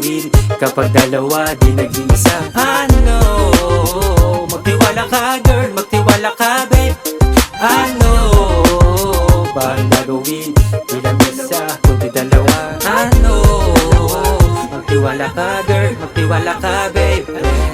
gagawin kapag dalawa di nag-iisa? Ano? Magtiwala ka girl, magtiwala ka babe. Ano ba ang gagawin? Bilang isa, kundi dalawa. Ano? Magtiwala ka girl, magtiwala ka babe.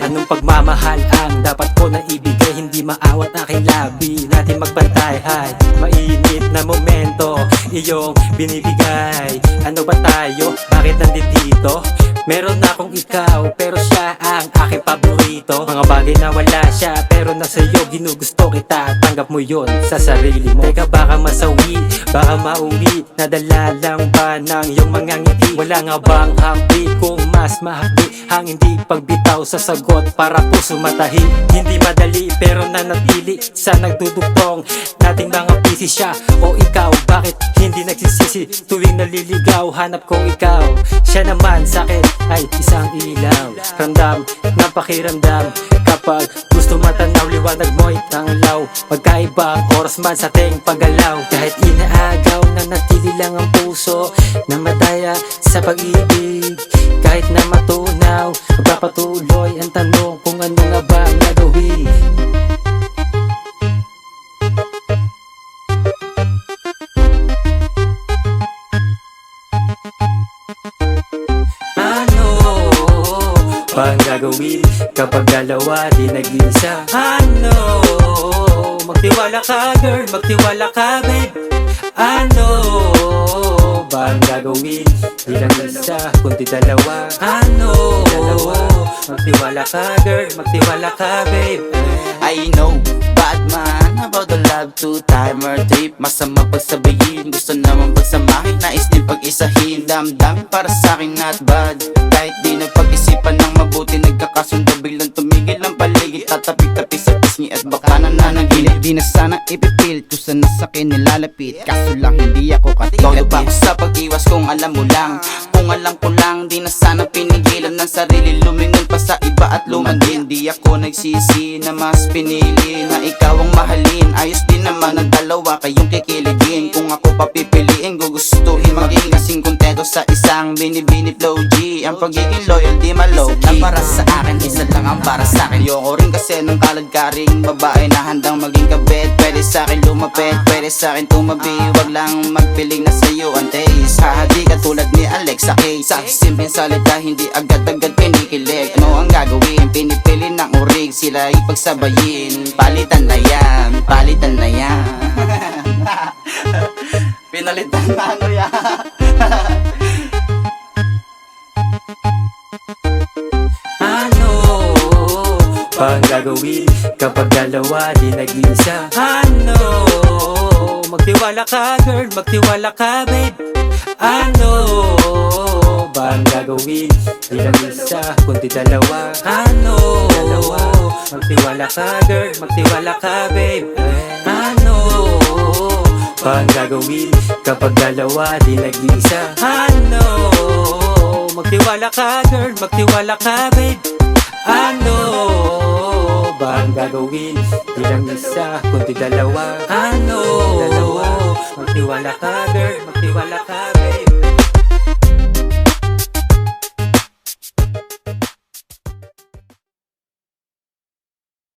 Anong pagmamahal ang dapat ko na ibigay? Hindi maawat aking labi, natin magbantay. Hay, mainit na momento iyong binibigay. Ano ba tayo? Bakit nandito? Meron na akong ikaw, pero siya ang aking paborito. Mga bagay na wala siya, pero nasa iyo ginugusto kita. Tanggap mo yon sa sarili mo. Teka baka masawi, baka mauwi. Nadala lang ba ng iyong mga ngiti? Wala nga bang hapdi kung mas mahapdi ang hindi pagbitaw sa sagot para puso matahi? Hindi madali pero nanatili sa nagdudugtong nating mga pisi. Siya o ikaw, bakit hindi nagsisisi tuwing naliligaw? Hanap ko ikaw, siya naman sa'kin ay isang ilaw. Ramdam, napakiramdam kapag gusto matanaw, liwanag mo'y tanglaw. Magkaibang oras man sa ating paggalaw. Kahit inaagaw, nanatili lang ang puso na madaya sa pag-ibig. Kahit na matunaw, magpapatuloy ang tanong kung ano nga ba ang gagawin. Ano ba ang gagawin kapag dalawa di nag-iisa? Ano? Magtiwala ka girl, magtiwala ka babe. Ano ba ang gagawin? Bilang isa, kundi dalawa. Ano? Magtiwala ka girl, magtiwala ka babe. I know, bad man about the love two-timer trip. Masama pagsabihin, gusto naman pagsamahin. Nais din pag-isahin, damdamin para sa'kin not bad. Kahit di nagpag-isipan ng mabuti, nagkakasundo biglang tumigil ang paligid. Tatapik-tapi sa pisngi at baka nananaginip. Di na sana ipipilit kung saan sa'kin nilalapit. Kaso lang hindi ako Todo katikati ba? sa pag-iwas kung alam mo lang. Kung alam ko lang, di na sana pinigilan ng sarili. Lumingon pa sa iba at lumandin. Di ako nagsisi na mas pinili na ikaw ang mahalin. Ayos din naman ang dalawa kayong kikiligin. Kung ako papipiliin, gugustuhin maging kasing kontento sa isang binibini flow G. Ang pagiging loyal di malow na para sa akin, isa lang ang para sa akin. Yoko rin kasi nung kaladkaring babae na handang maging kabit. Pwede sa akin lumapit, pwede sa akin tumabi. Wag lang magpiling na sa'yo ang taste. Hahadi ka tulad ni Alexa K. Sa simpleng salita, hindi agad-agad pinikilig. Ano ang gagawin? Pinipili ng urig, sila ipagsabayin. Palitan na yan, palitan na yan. Pinalitan na ano yan. Ano ba ang gagawin kapag dalawa di nag-iisa? Ano? Magtiwala ka girl, magtiwala ka babe. Ano ba ang gagawin? Bilang isa, kundi dalawa. Ano? Magtiwala ka girl, magtiwala ka babe. Ano ba ang gagawin kapag dalawa di nag-iisa? Ano? Magtiwala ka girl, magtiwala ka babe. Ano ba ang gagawin? Bilang isa, kundi dalawa. Ano? Magtiwala ka girl, magtiwala ka babe.